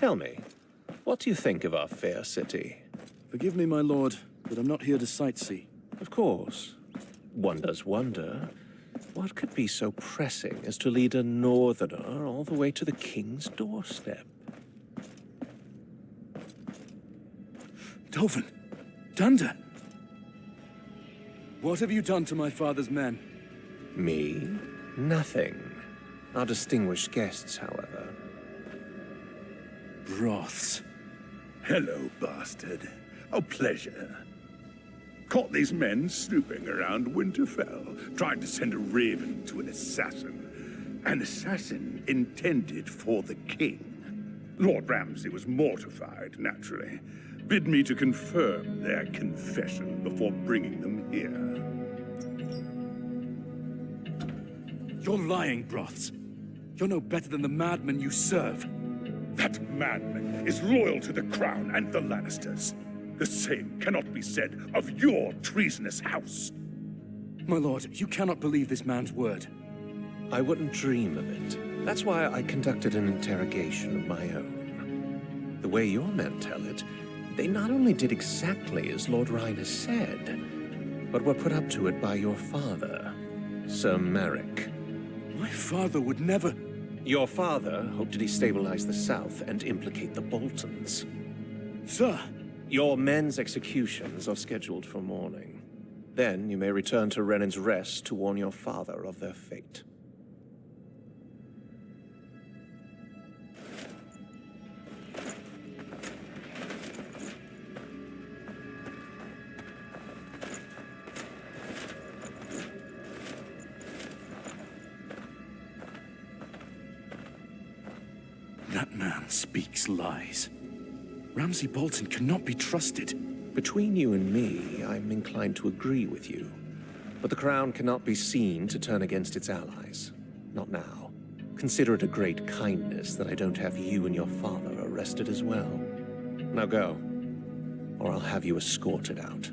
Tell me, what do you think of our fair city? Forgive me, my lord, but I'm not here to sightsee. Of course. One does wonder, what could be so pressing as to lead a northerner all the way to the king's doorstep? Dovin! Dunder! What have you done to my father's men? Me? Nothing. Our distinguished guests, however. Broths. Hello, bastard. A pleasure. Caught these men snooping around Winterfell, trying to send a raven to an assassin. An assassin intended for the king. Lord Ramsay was mortified, naturally. Bid me to confirm their confession before bringing them here. You're lying, Broths. You're no better than the madmen you serve. That madman is loyal to the crown and the Lannisters. The same cannot be said of your treasonous house. My lord, you cannot believe this man's word. I wouldn't dream of it. That's why I conducted an interrogation of my own. The way your men tell it, they not only did exactly as Lord Rhyne has said, but were put up to it by your father, Sir Merrick. My father would never... Your father hoped to destabilize the South and implicate the Boltons. Sir! Your men's executions are scheduled for morning. Then you may return to Renan's Rest to warn your father of their fate. That man speaks lies. Ramsay Bolton cannot be trusted. Between you and me, I'm inclined to agree with you. But the Crown cannot be seen to turn against its allies. Not now. Consider it a great kindness that I don't have you and your father arrested as well. Now go, or I'll have you escorted out.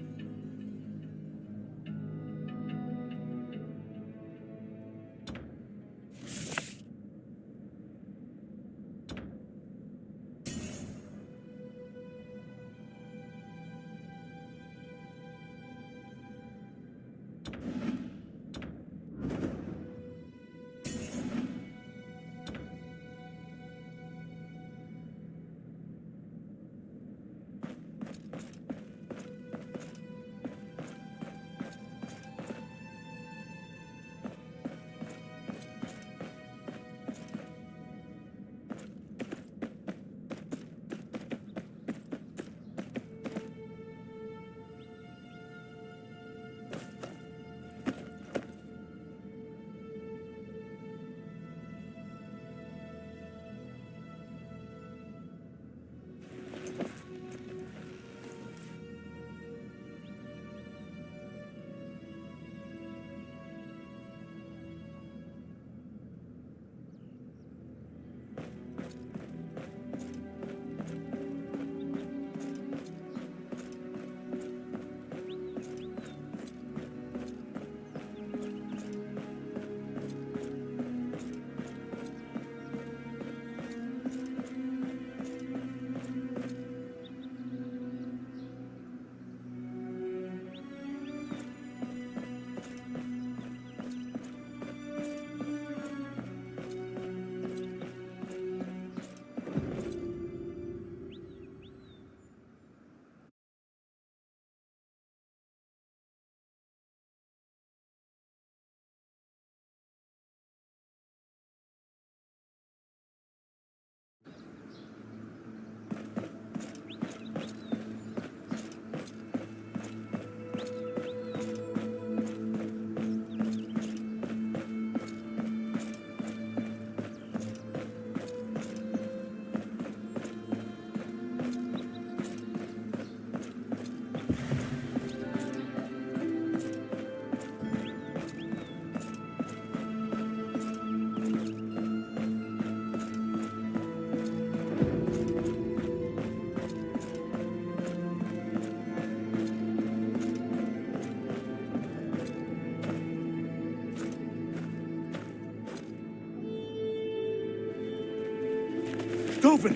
Dovin!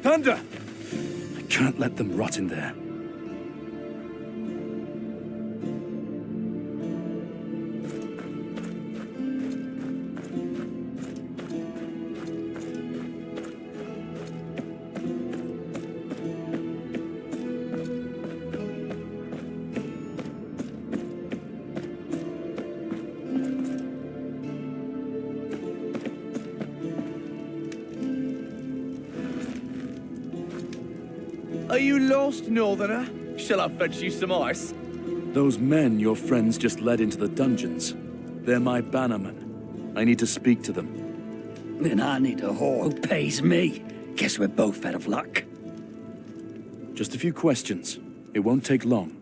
Thunder! I can't let them rot in there. Are you lost, Northerner? Shall I fetch you some ice? Those men your friends just led into the dungeons. They're my bannermen. I need to speak to them. Then I need a whore who pays me. Guess we're both out of luck. Just a few questions. It won't take long.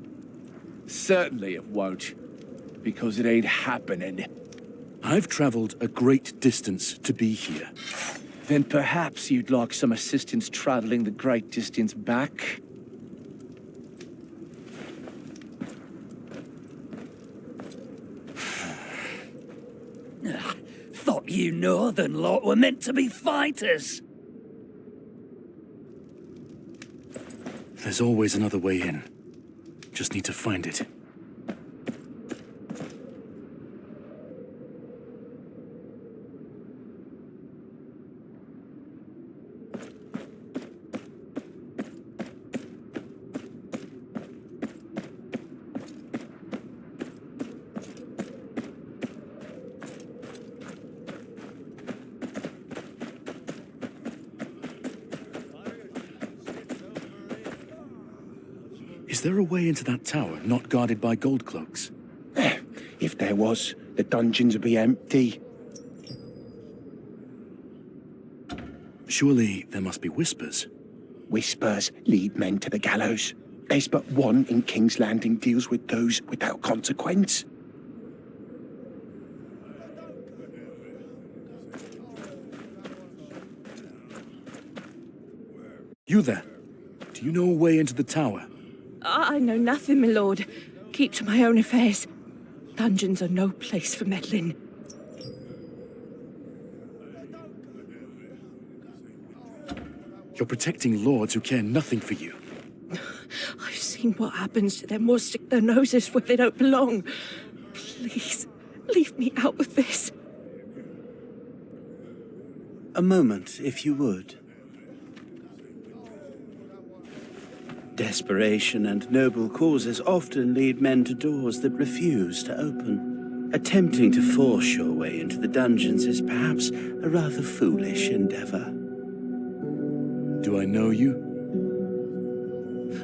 Certainly it won't. Because it ain't happening. I've traveled a great distance to be here. Then perhaps you'd like some assistance traveling the great distance back? Thought you northern lot were meant to be fighters. There's always another way in. Just need to find it. Is there a way into that tower not guarded by gold cloaks? If there was, the dungeons would be empty. Surely there must be whispers. Whispers lead men to the gallows. There's but one in King's Landing deals with those without consequence. You there? Do you know a way into the tower? I know nothing, my lord. Keep to my own affairs. Dungeons are no place for meddling. You're protecting lords who care nothing for you. I've seen what happens to them who stick their noses where they don't belong. Please, leave me out of this. A moment, if you would. Desperation and noble causes often lead men to doors that refuse to open. Attempting to force your way into the dungeons is perhaps a rather foolish endeavor. Do I know you?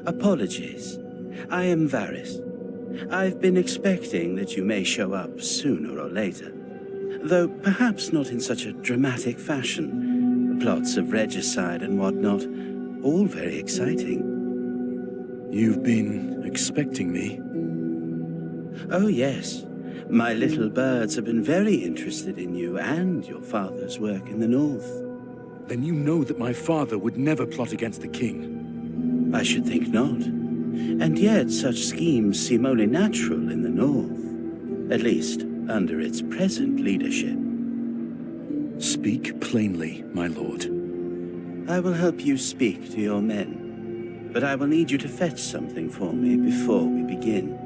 Apologies. I am Varys. I've been expecting that you may show up sooner or later. Though perhaps not in such a dramatic fashion. Plots of regicide and whatnot, all very exciting. You've been expecting me? Oh, yes. My little birds have been very interested in you and your father's work in the north. Then you know that my father would never plot against the king. I should think not. And yet such schemes seem only natural in the north. At least, under its present leadership. Speak plainly, my lord. I will help you speak to your men. But I will need you to fetch something for me before we begin.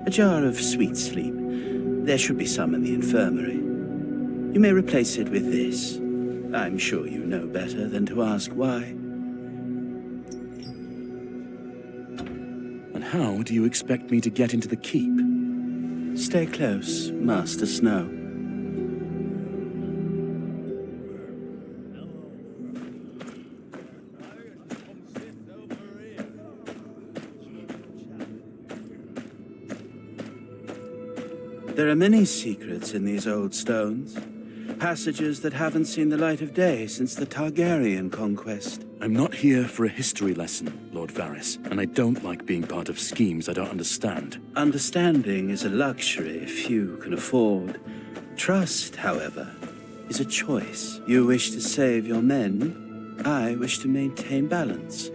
A jar of sweet sleep. There should be some in the infirmary. You may replace it with this. I'm sure you know better than to ask why. And how do you expect me to get into the keep? Stay close, Master Snow. There are many secrets in these old stones. Passages that haven't seen the light of day since the Targaryen conquest. I'm not here for a history lesson, Lord Varys, and I don't like being part of schemes I don't understand. Understanding is a luxury few can afford. Trust, however, is a choice. You wish to save your men. I wish to maintain balance.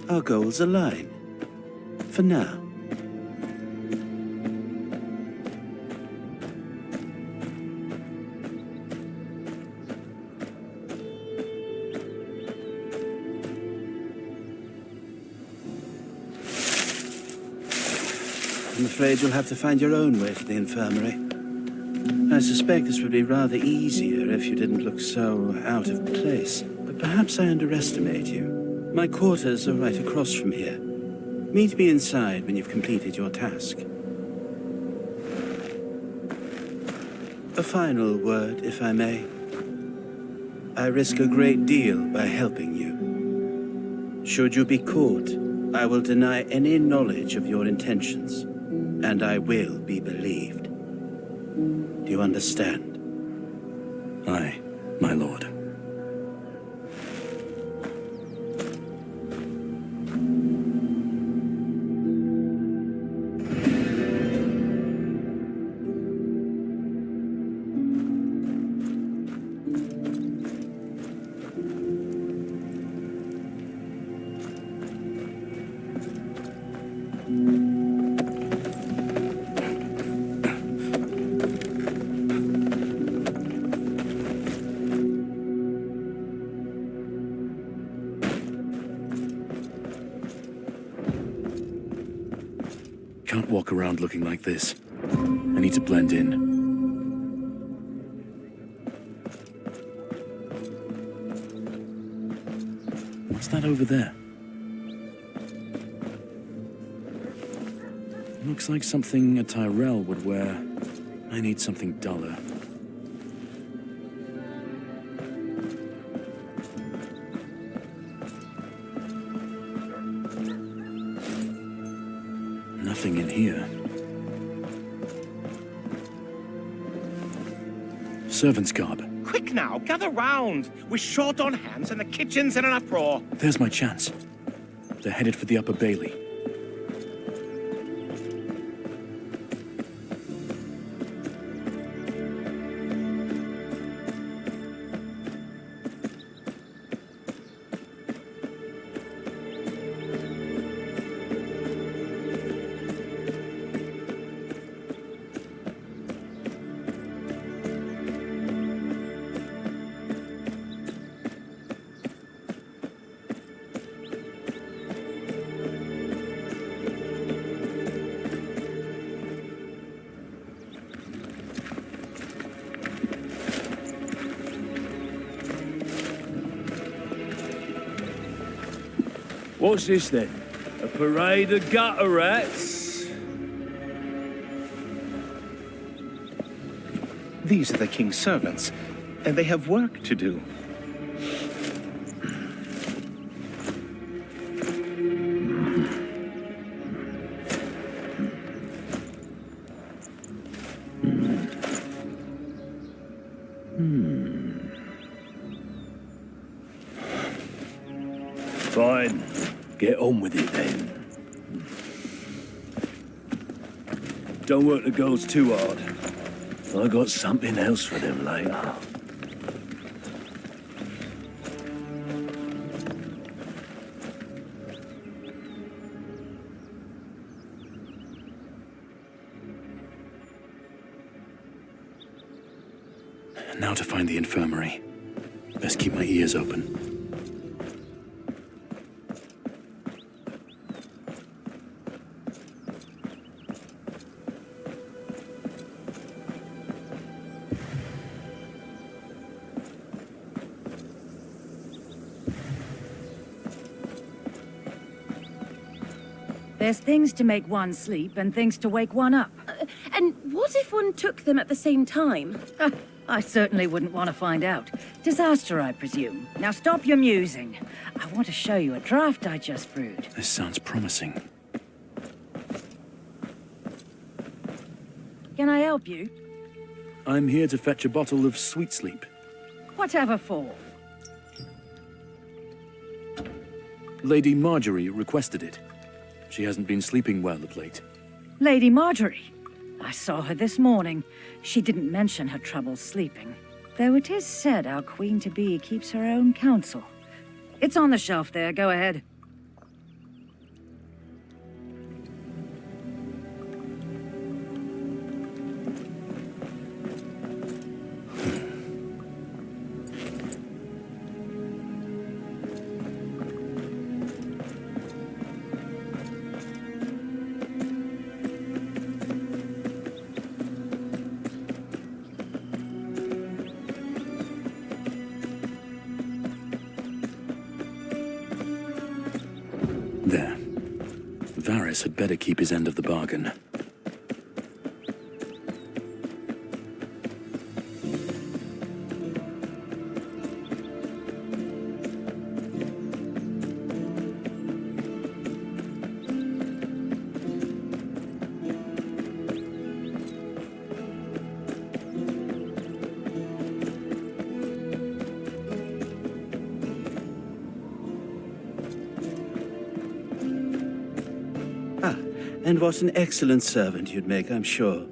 Our goals align. For now. I'm afraid you'll have to find your own way to the infirmary. I suspect this would be rather easier if you didn't look so out of place. But perhaps I underestimate you. My quarters are right across from here. Meet me inside when you've completed your task. A final word, if I may. I risk a great deal by helping you. Should you be caught, I will deny any knowledge of your intentions, and I will be believed. Do you understand? Aye, my lord. Can't walk around looking like this. I need to blend in. What's that over there? Looks like something a Tyrell would wear. I need something duller. Nothing in here. Servant's garb. Quick now, gather round. We're short on hands and the kitchen's in an uproar. There's my chance. They're headed for the Upper Bailey. What's this then? A parade of gutter rats? These are the king's servants, and they have work to do. Fine. Get on with it then. Don't work the girls too hard. I got something else for them later. Now to find the infirmary. Best keep my ears open. There's things to make one sleep and things to wake one up. And what if one took them at the same time? I certainly wouldn't want to find out. Disaster, I presume. Now stop your musing. I want to show you a draft I just brewed. This sounds promising. Can I help you? I'm here to fetch a bottle of sweet sleep. Whatever for? Lady Marjorie requested it. She hasn't been sleeping well of late. Lady Marjorie. I saw her this morning. She didn't mention her trouble sleeping. Though it is said our queen-to-be keeps her own counsel. It's on the shelf there. Go ahead. There. Varys had better keep his end of the bargain. And what an excellent servant you'd make, I'm sure.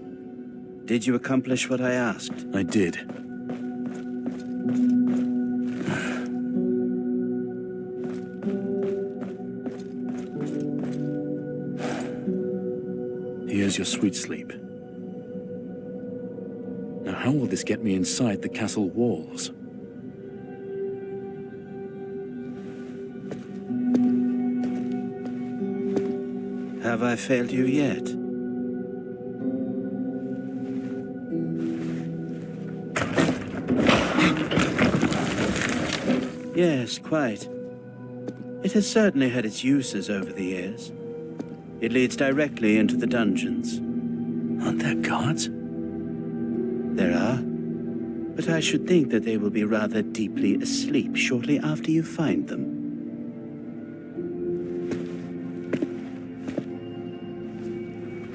Did you accomplish what I asked? I did. Here's your sweet sleep. Now, how will this get me inside the castle walls? Have I failed you yet? Yes, quite. It has certainly had its uses over the years. It leads directly into the dungeons. Aren't there guards? There are. But I should think that they will be rather deeply asleep shortly after you find them.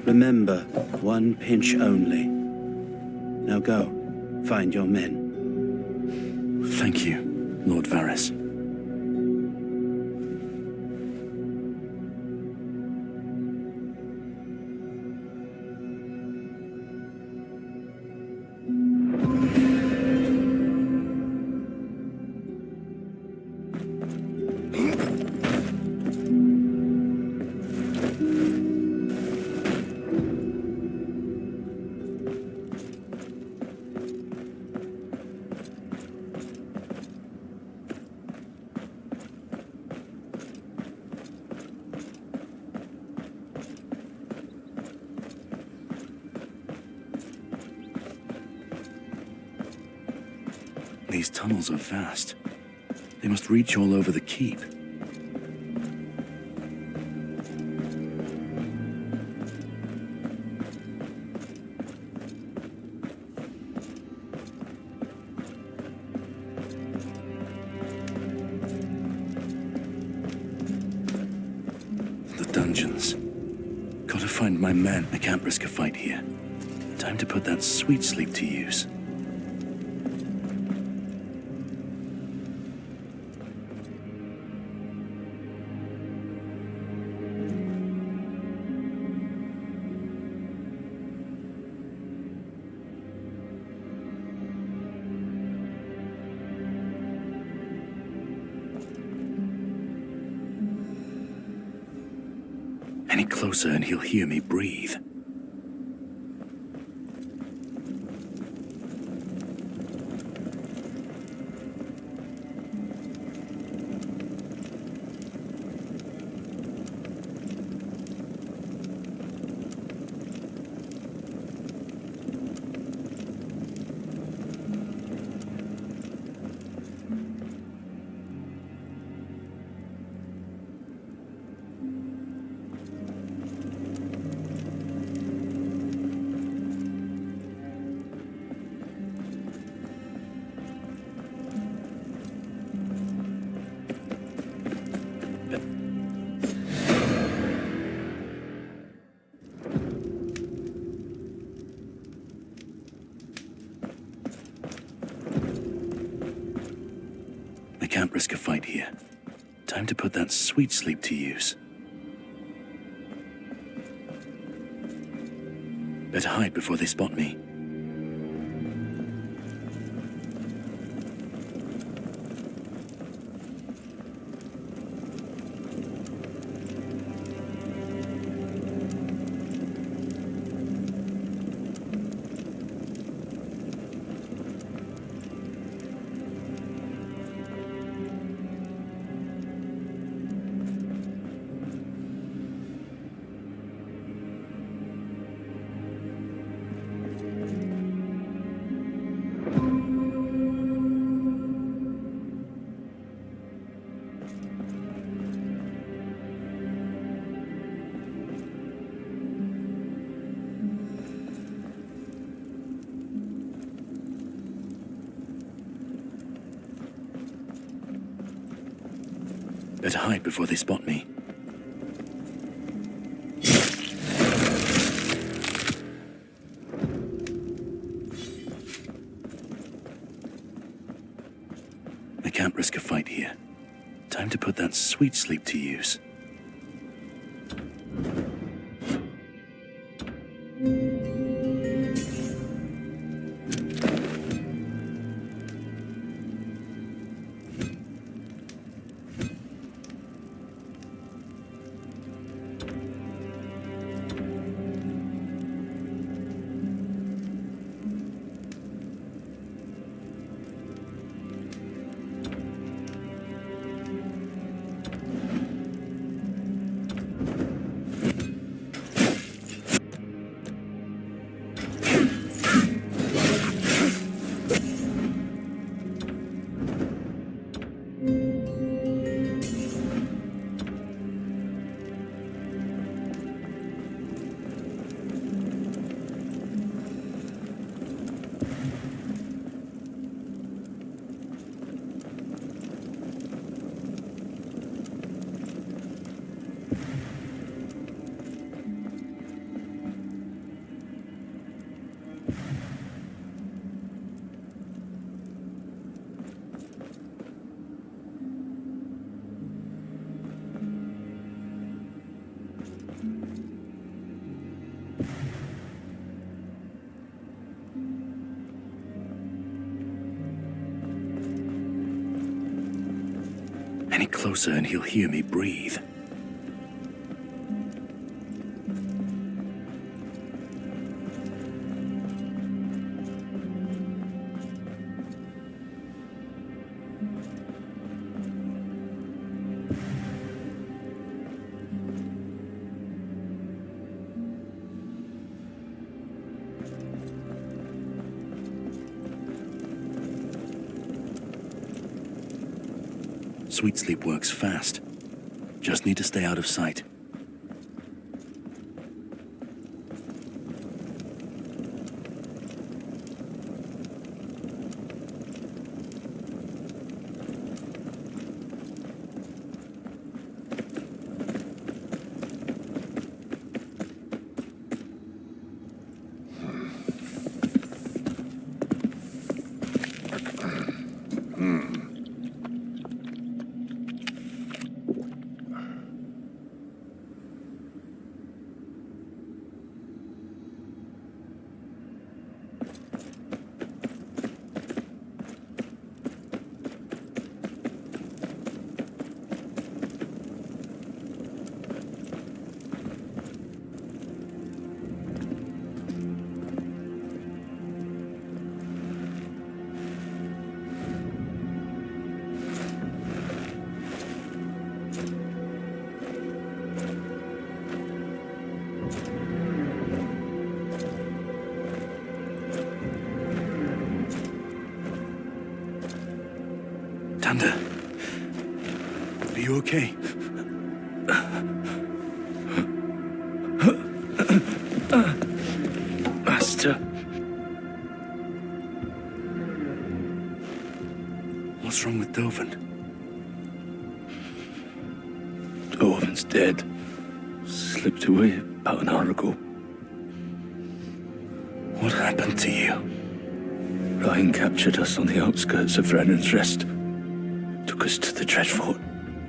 Remember, one pinch only. Now go, find your men. Thank you, Lord Varys. These tunnels are vast. They must reach all over the keep. The dungeons. Gotta find my men. I can't risk a fight here. Time to put that sweet sleep to use. Any closer and he'll hear me breathe. I can't risk a fight here. Time to put that sweet sleep to use. Better hide before they spot me. Better hide before they spot me. I can't risk a fight here. Time to put that sweet sleep to use. Any closer and he'll hear me breathe. Sweet sleep works fast. Just need to stay out of sight. Tanda, are you okay? Master. What's wrong with Dovin? Dovin's dead. Slipped away about an hour ago. What happened to you? Ryan captured us on the outskirts of Brennan's Rest. Took us to the Dreadfort.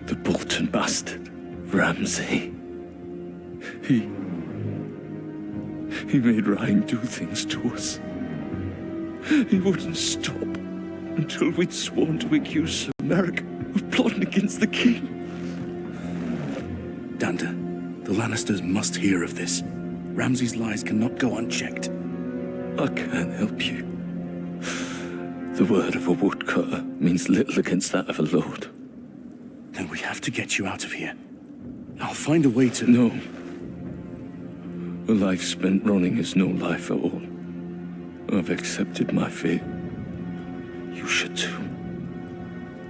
The Bolton bastard, Ramsay. He made Ryan do things to us. He wouldn't stop until we'd sworn to accuse Sir Merrick of plotting against the king. Danda, the Lannisters must hear of this. Ramsay's lies cannot go unchecked. I can't help you. The word of a woodcutter means little against that of a lord. Then we have to get you out of here. I'll find a way to... No. A life spent running is no life at all. I've accepted my fate. You should too.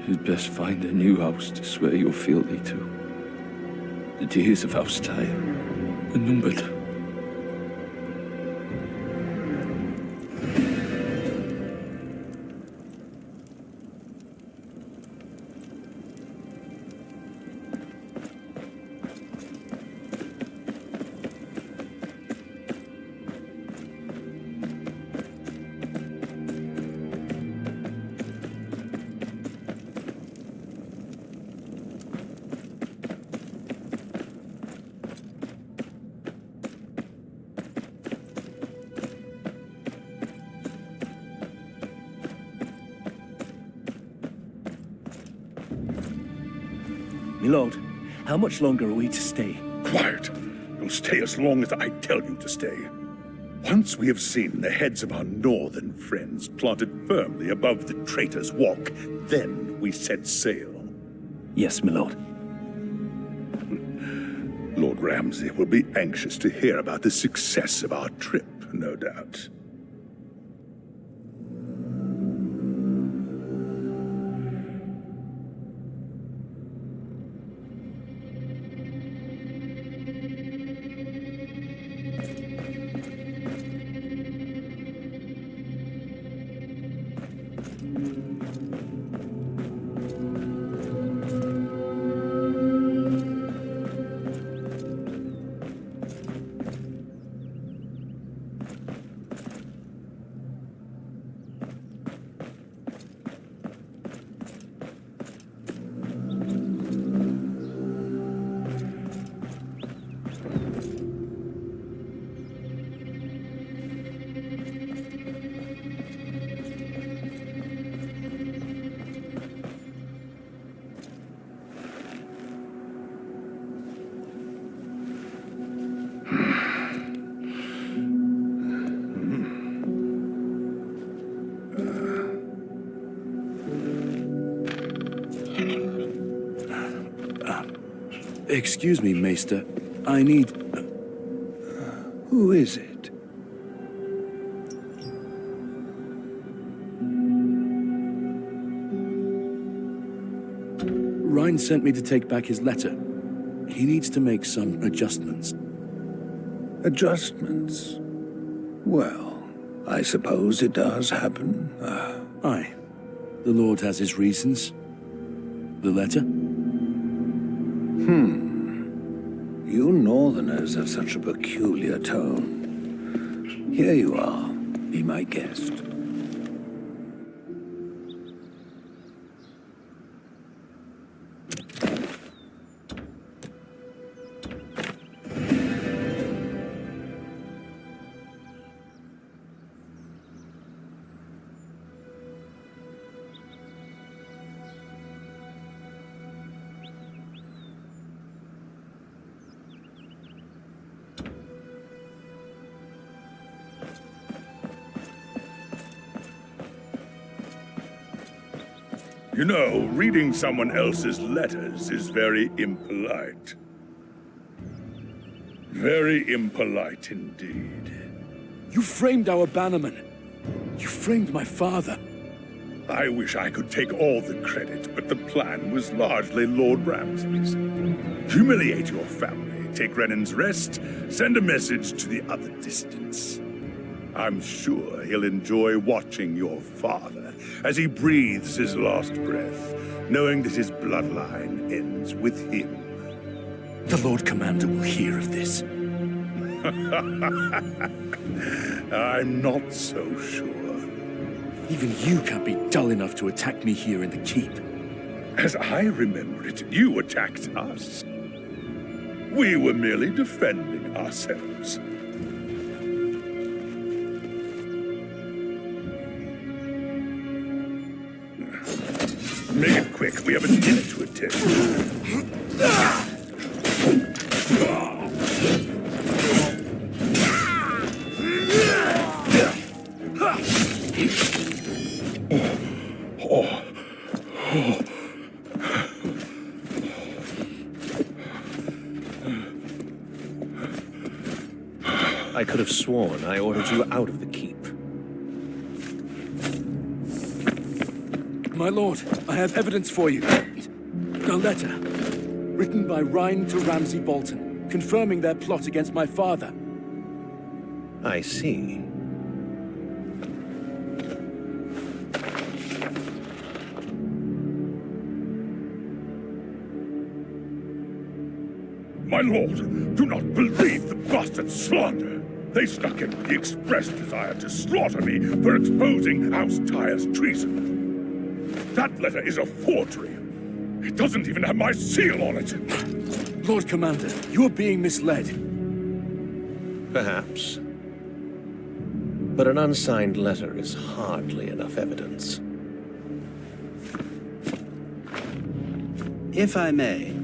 You'd best find a new house to swear your fealty to. The days of House Tyre are numbered. Milord, how much longer are we to stay? Quiet. You'll stay as long as I tell you to stay. Once we have seen the heads of our northern friends planted firmly above the Traitor's Walk, then we set sail. Yes, milord. Lord Ramsay will be anxious to hear about the success of our trip, no doubt. Excuse me, Maester. I need... Who is it? Reine sent me to take back his letter. He needs to make some adjustments. Adjustments? Well, I suppose it does happen. Aye. The Lord has his reasons. The letter? You Northerners have such a peculiar tone. Here you are. Be my guest. You know, reading someone else's letters is very impolite. Very impolite indeed. You framed our bannerman. You framed my father. I wish I could take all the credit, but the plan was largely Lord Ramsay's. Humiliate your family, take Renan's rest, send a message to the other distance. I'm sure he'll enjoy watching your father as he breathes his last breath, knowing that his bloodline ends with him. The Lord Commander will hear of this. I'm not so sure. Even you can't be dull enough to attack me here in the keep. As I remember it, you attacked us. We were merely defending ourselves. Make it quick, we have a dinner to attend. I could have sworn I ordered you out of the keep. My lord, I have evidence for you. A letter, written by Reine to Ramsay Bolton, confirming their plot against my father. I see. My lord, do not believe the bastard slander. They struck him with the express desire to slaughter me for exposing House Tyre's treason. That letter is a forgery. It doesn't even have my seal on it. Lord Commander, you are being misled. Perhaps. But an unsigned letter is hardly enough evidence. If I may,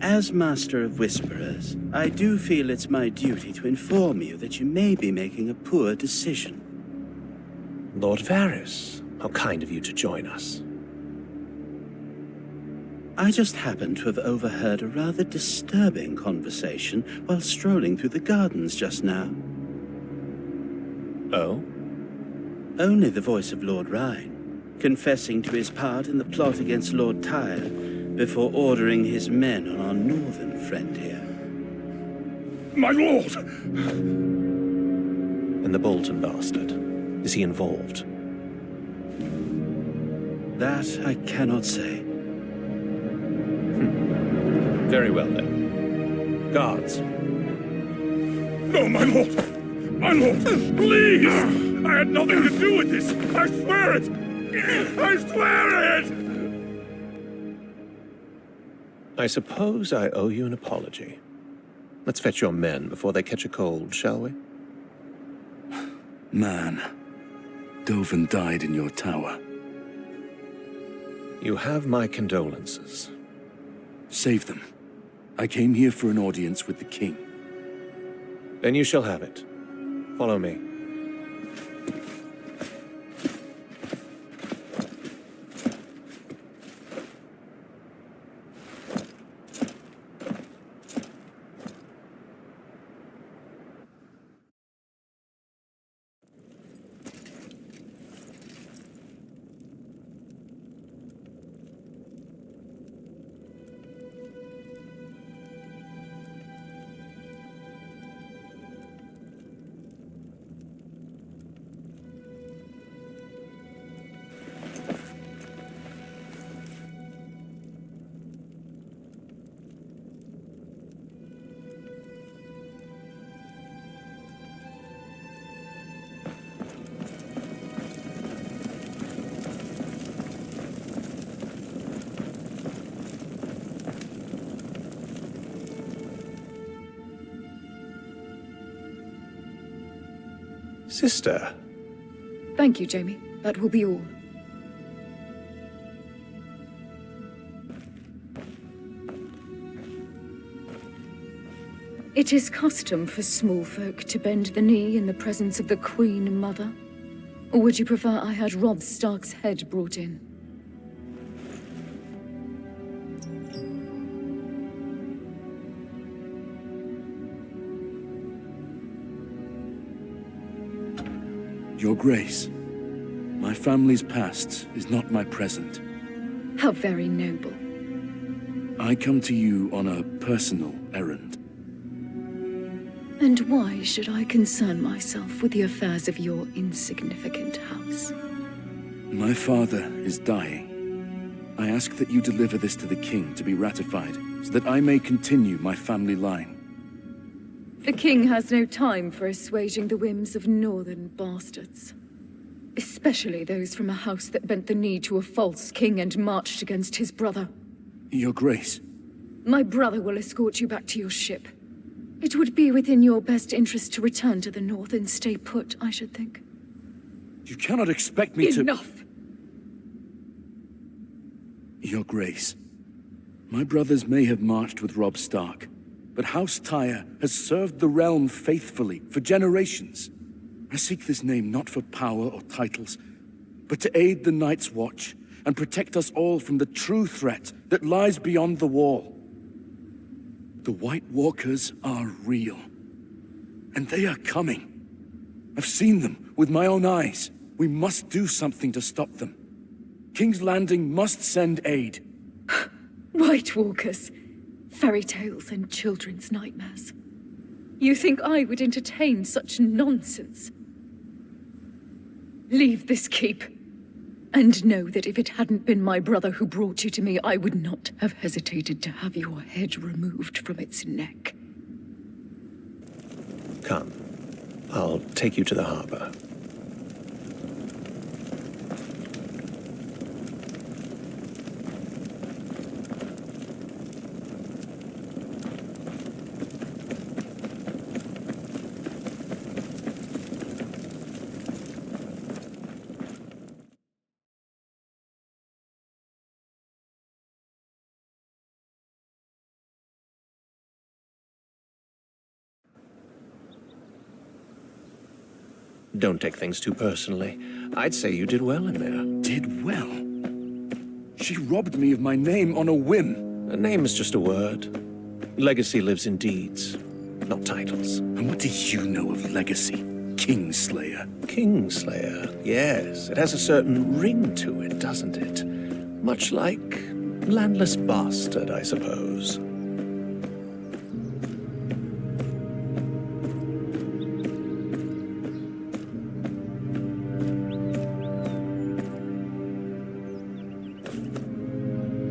As Master of Whisperers, I do feel it's my duty to inform you that you may be making a poor decision. Lord Varys, how kind of you to join us. I just happened to have overheard a rather disturbing conversation while strolling through the gardens just now. Oh? Only the voice of Lord Rhine, confessing to his part in the plot against Lord Tyre before ordering his men on our northern friend here. My lord! And the Bolton bastard. Is he involved? That I cannot say. Very well, then. Guards. No, my lord! My lord, please! I had nothing to do with this! I swear it! I swear it! I suppose I owe you an apology. Let's fetch your men before they catch a cold, shall we? Man, Dovin died in your tower. You have my condolences. Save them. I came here for an audience with the king. Then you shall have it. Follow me. Sister. Thank you, Jaime. That will be all. It is custom for small folk to bend the knee in the presence of the Queen Mother. Or would you prefer I had Robb Stark's head brought in? Your Grace, my family's past is not my present. How very noble. I come to you on a personal errand. And why should I concern myself with the affairs of your insignificant house? My father is dying. I ask that you deliver this to the king to be ratified, so that I may continue my family line. The king has no time for assuaging the whims of northern bastards. Especially those from a house that bent the knee to a false king and marched against his brother. Your Grace. My brother will escort you back to your ship. It would be within your best interest to return to the north and stay put, I should think. You cannot expect me to— Enough! Your Grace, my brothers may have marched with Robb Stark, but House Tyre has served the realm faithfully for generations. I seek this name not for power or titles, but to aid the Night's Watch and protect us all from the true threat that lies beyond the wall. The White Walkers are real, and they are coming. I've seen them with my own eyes. We must do something to stop them. King's Landing must send aid. White Walkers. Fairy tales and children's nightmares. You think I would entertain such nonsense? Leave this keep. And know that if it hadn't been my brother who brought you to me, I would not have hesitated to have your head removed from its neck. Come. I'll take you to the harbor. Don't take things too personally. I'd say you did well in there. Did well? She robbed me of my name on a whim. A name is just a word. Legacy lives in deeds, not titles. And what do you know of legacy, Kingslayer? Kingslayer, yes. It has a certain ring to it, doesn't it? Much like landless bastard, I suppose.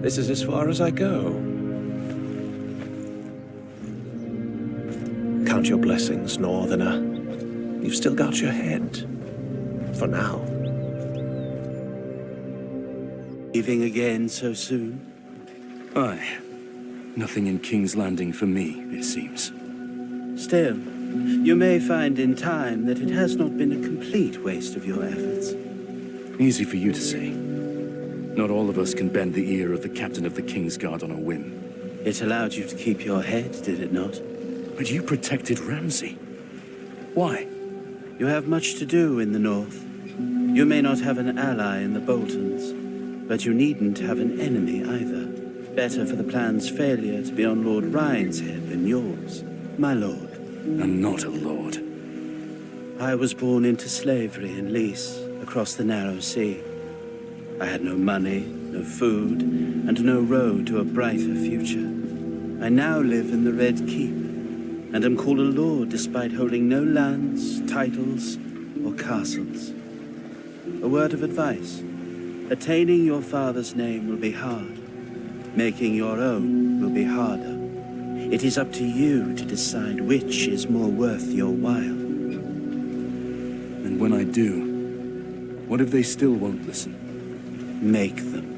This is as far as I go. Count your blessings, Northerner. You've still got your head. For now. Leaving again so soon? Aye. Nothing in King's Landing for me, it seems. Still, you may find in time that it has not been a complete waste of your efforts. Easy for you to say. Not all of us can bend the ear of the captain of the Kingsguard on a whim. It allowed you to keep your head, did it not? But you protected Ramsay. Why? You have much to do in the north. You may not have an ally in the Boltons, but you needn't have an enemy either. Better for the plan's failure to be on Lord Ryan's head than yours, my lord. I'm not a lord. I was born into slavery in Lys, across the narrow sea. I had no money, no food, and no road to a brighter future. I now live in the Red Keep, and am called a lord despite holding no lands, titles, or castles. A word of advice. Attaining your father's name will be hard. Making your own will be harder. It is up to you to decide which is more worth your while. And when I do, what if they still won't listen? Make them.